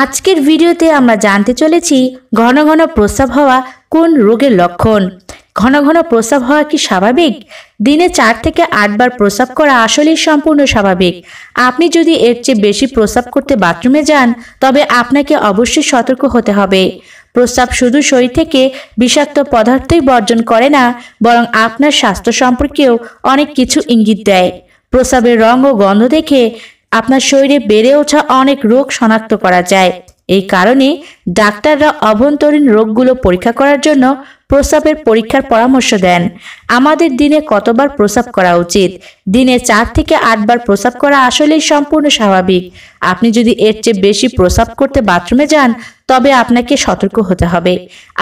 আজকের ভিডিওতে আমরা জানতে চলেছি ঘন ঘন প্রস্রাব হওয়া কোন রোগের লক্ষণ। ঘন ঘন প্রস্রাব হওয়া কি স্বাভাবিক? দিনে 4 থেকে 8 বার প্রস্রাব করা আসলেই সম্পূর্ণ স্বাভাবিক। আপনি যদি এর চেয়ে বেশি প্রস্রাব করতে বাথরুমে যান তবে আপনাকে অবশ্যই সতর্ক হতে হবে। প্রস্রাব শুধু শরীর থেকে বিষাক্ত পদার্থই বর্জন করে না, বরং আপনার স্বাস্থ্য সম্পর্কেও অনেক কিছু ইঙ্গিত দেয়। প্রস্রাবের রং ও গন্ধ দেখে আপনার শরীরে বেড়ে ওঠা অনেক রোগ শনাক্ত করা যায়। এই কারণে ডাক্তাররা অভ্যন্তরীণ রোগগুলো পরীক্ষা করার জন্য প্রস্রাবের পরীক্ষার পরামর্শ দেন। আমাদের দিনে কতবার প্রস্রাব করা উচিত? দিনে 4 থেকে 8 বার প্রস্রাব করা আসলেই সম্পূর্ণ স্বাভাবিক। আপনি যদি এর চেয়ে বেশি প্রস্রাব করতে বাথরুমে যান তবে আপনাকে সতর্ক হতে হবে।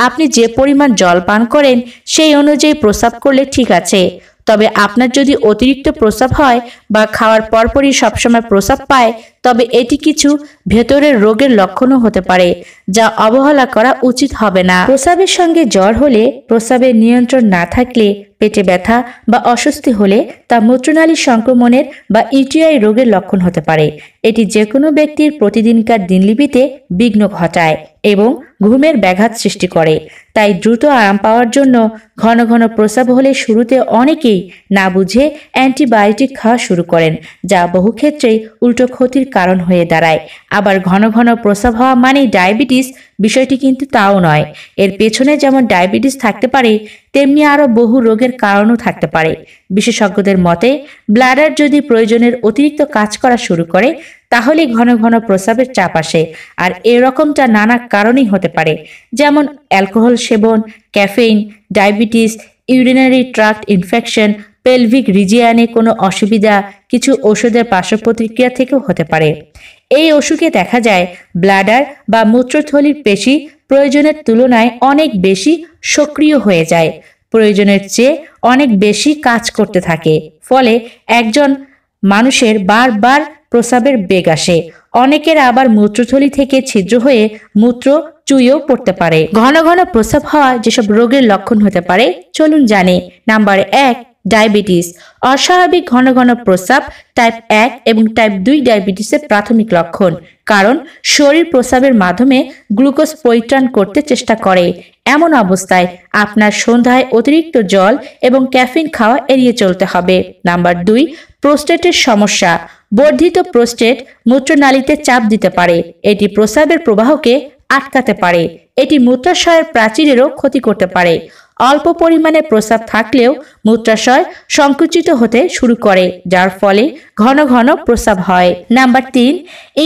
আপনি যে পরিমাণ জল পান করেন সেই অনুযায়ী প্রস্রাব করলে ঠিক আছে, তবে আপনার যদি অতিরিক্ত প্রস্রাব হয় বা খাওয়ার পরপরই সবসময় প্রস্রাব পায় তবে এটি কিছু ভেতরের রোগের লক্ষণও হতে পারে, যা অবহেলা করা উচিত হবে না। প্রস্রাবের সঙ্গে জ্বর হলে, প্রস্রাবের নিয়ন্ত্রণ না থাকলে, পেটে ব্যথা বা অস্বস্তি হলে তা মূত্রনালী সংক্রমণের বা ইউটিআই রোগের লক্ষণ হতে পারে। এটি যে কোনো ব্যক্তির প্রতিদিনকার দিনলিপিতে বিঘ্ন ঘটায় এবং ঘুমের ব্যাঘাত সৃষ্টি করে। তাই দ্রুত আরাম পাওয়ার জন্য ঘন ঘন প্রস্রাব হলে শুরুতে অনেকেই না বুঝে অ্যান্টিবায়োটিক খাওয়া শুরু করেন, যা বহু ক্ষেত্রেই উল্টো ক্ষতির কারণ হয়ে দাঁড়ায়। আবার ঘন ঘন প্রস্রাব হওয়া মানেই ডায়াবেটিস, বিষয়টি কিন্তু তাও নয়। এর পেছনে যেমন ডায়াবেটিস থাকতে পারে তেমনি আরও বহু রোগের কারণও থাকতে পারে। বিশেষজ্ঞদের মতে ব্লাডার যদি প্রয়োজনের অতিরিক্ত কাজ করা শুরু করে তাহলে ঘন ঘন প্রস্রাবের চাপ আসে। আর এরকমটা নানা কারণেই হতে পারে, যেমন অ্যালকোহল সেবন, caffeine, diabetes, urinary tract infection, pelvic রিজিয়ানে কোনো অসুবিধা, কিছু ওষুধের পার্শ্ব প্রতিক্রিয়া থেকেও হতে পারে। এই অসুখে দেখা যায় ব্লাডার বা মূত্রথলির পেশি প্রয়োজনের তুলনায় অনেক বেশি সক্রিয় হয়ে যায়, প্রয়োজনের চেয়ে অনেক বেশি কাজ করতে থাকে। ফলে একজন মানুষের বারবার প্রস্রাবের বেগ আসে। অনেকের আবার মূত্রথলি থেকে ছিদ্র হয়ে মূত্র চুইয়েও পড়তে পারে। ঘন ঘন প্রস্রাব হওয়া যেসব রোগের লক্ষণ হতে পারে চলুন জানি। Number 1, diabetes. অস্বাভাবিক ঘন ঘন প্রস্রাব টাইপ 1 এবং টাইপ 2 ডায়াবেটিসের প্রাথমিক লক্ষণ, কারণ শরীর প্রস্রাবের মাধ্যমে গ্লুকোজ পরিত্রাণ করতে চেষ্টা করে। এমন অবস্থায় আপনার সন্ধ্যায় অতিরিক্ত জল এবং ক্যাফিন খাওয়া এড়িয়ে চলতে হবে। নাম্বার 2, প্রোস্টেটের সমস্যা। বর্ধিত প্রোস্টেট মূত্রনালীতে চাপ দিতে পারে। এটি প্রস্রাবের প্রবাহকে আটকাতে পারে। এটি মূত্রাশয়ের প্রাচীরেরও ক্ষতি করতে পারে। অল্প পরিমাণে প্রস্রাব থাকলেও মূত্রাশয় সংকুচিত হতে শুরু করে, যার ফলে ঘন ঘন প্রস্রাব হয়। Number 3,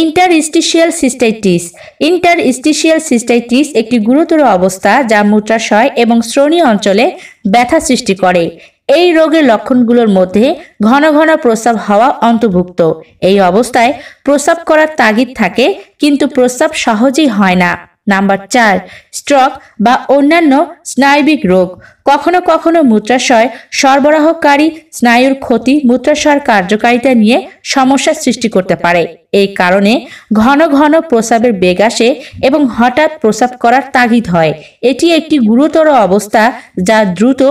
interstitial cystitis. Interstitial cystitis একটি গুরুতর অবস্থা যা মূত্রাশয় এবং শ্রোণী অঞ্চলে ব্যথা সৃষ্টি করে। এই রোগের লক্ষণগুলোর মধ্যে ঘন ঘন প্রস্রাব হওয়া অন্তর্ভুক্ত। এই অবস্থায় প্রস্রাব করার তাগিদ থাকে কিন্তু প্রস্রাব সহজেই হয় না। নাম্বার 4, স্ট্রোক বা অন্যান্য স্নায়বিক রোগ। কখনো কখনো মূত্রাশয় সরবরাহকারী স্নায়ুর ক্ষতি মূত্রাশয়ের কার্যকারিতা নিয়ে সমস্যার সৃষ্টি করতে পারে। এই কারণে ঘন ঘন প্রস্রাবের বেগ আসে এবং হঠাৎ প্রস্রাব করার তাগিদ হয়। এটি একটি গুরুতর অবস্থা যা দ্রুত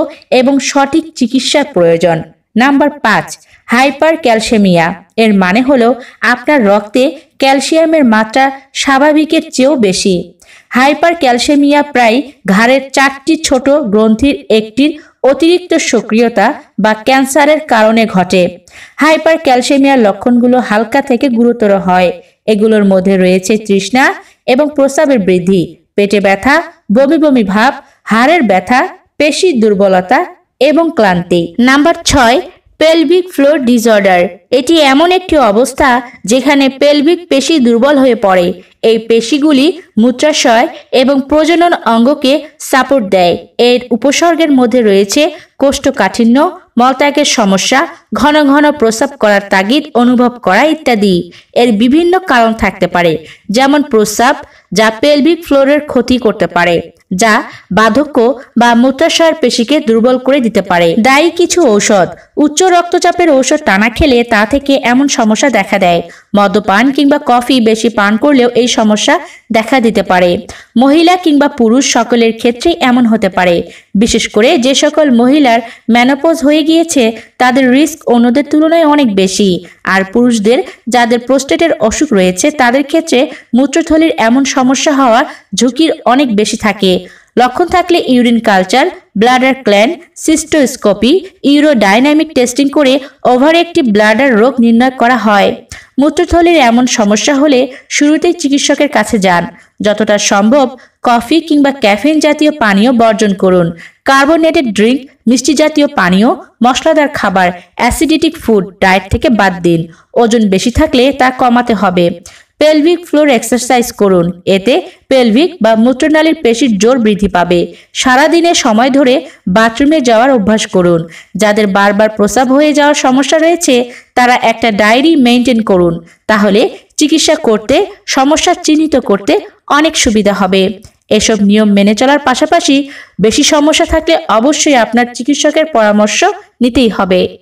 এবং সঠিক চিকিৎসার প্রয়োজন। Number 5, hyper calcaemia. এর মানে হলো আপনার রক্তে ক্যালসিয়ামের মাত্রা স্বাভাবিকের চেয়েও বেশি। হাইপার ক্যালসেমিয়া প্রায় ঘাড়ের 4টি ছোট গ্রন্থির একটির অতিরিক্ত সক্রিয়তা বা ক্যান্সারের কারণে ঘটে। হাইপার ক্যালসেমিয়ার লক্ষণগুলো হালকা থেকে গুরুতর হয়। এগুলোর মধ্যে রয়েছে তৃষ্ণা এবং প্রস্রাবের বৃদ্ধি, পেটে ব্যথা, বমি বমি ভাব, হাড়ের ব্যথা, পেশির দুর্বলতা এবং ক্লান্তি। Number 6, pelvic floor disorder. এটি এমন একটি অবস্থা যেখানে পেলভিক পেশি দুর্বল হয়ে পড়ে। এই পেশিগুলি মূত্রাশয় এবং প্রজনন অঙ্গকে সাপোর্ট দেয়। এর উপসর্গের মধ্যে রয়েছে কোষ্ঠকাঠিন্য, মলত্যাগের সমস্যা, ঘন ঘন প্রস্রাব করার তাগিদ অনুভব করা ইত্যাদি। এর বিভিন্ন কারণ থাকতে পারে, যেমন প্রস্রাব যা পেলভিক ফ্লোরের ক্ষতি করতে পারে, যা বার্ধক্য বা মূত্রাশয়ের পেশিকে দুর্বল করে দিতে পারে। দায়ী কিছু ঔষধ। উচ্চ রক্তচাপের ঔষধ টানা খেলে তা থেকে এমন সমস্যা দেখা দেয়। মদ্যপান কিংবা কফি বেশি পান করলেও এই সমস্যা দেখা দিতে পারে। মহিলা কিংবা পুরুষ সকলের ক্ষেত্রেই এমন হতে পারে। বিশেষ করে যে সকল মহিলার মেনোপজ হয়ে গিয়েছে তাদের রিস্ক অন্যদের তুলনায় অনেক বেশি। আর পুরুষদের যাদের প্রোস্টেটের অসুখ রয়েছে তাদের ক্ষেত্রে মূত্রথলির এমন সমস্যা হওয়ার ঝুঁকির অনেক বেশি থাকে। লক্ষণ থাকলে ইউরিন কালচার, ব্লাডার ক্ল্যান, সিস্টোস্কোপি, ইউরোডাইনামিক টেস্টিং করে ওভারঅ্যাক্টিভ ব্লাডার রোগ নির্ণয় করা হয়। মূত্রথলির এমন সমস্যা হলে শুরুতেই চিকিৎসকের কাছে যান। যতটা সম্ভব কফি কিংবা ক্যাফেইন জাতীয় পানীয় বর্জন করুন। কার্বোনেটেড ড্রিঙ্ক, মিষ্টি জাতীয় পানীয়, মশলাদার খাবার, অ্যাসিডিটিক ফুড ডায়েট থেকে বাদ দিন। ওজন বেশি থাকলে তা কমাতে হবে। পেলভিক ফ্লোর এক্সারসাইজ করুন, এতে পেলভিক বা মূত্রনালীর পেশির জোর বৃদ্ধি পাবে। সারাদিনে সময় ধরে বাথরুমে যাওয়ার অভ্যাস করুন। যাদের বারবার প্রস্রাব হয়ে যাওয়ার সমস্যা রয়েছে তারা একটা ডায়েরি মেইনটেইন করুন, তাহলে চিকিৎসা করতে, সমস্যা চিহ্নিত করতে অনেক সুবিধা হবে। এসব নিয়ম মেনে চলার পাশাপাশি বেশি সমস্যা থাকলে অবশ্যই আপনার চিকিৎসকের পরামর্শ নিতেই হবে।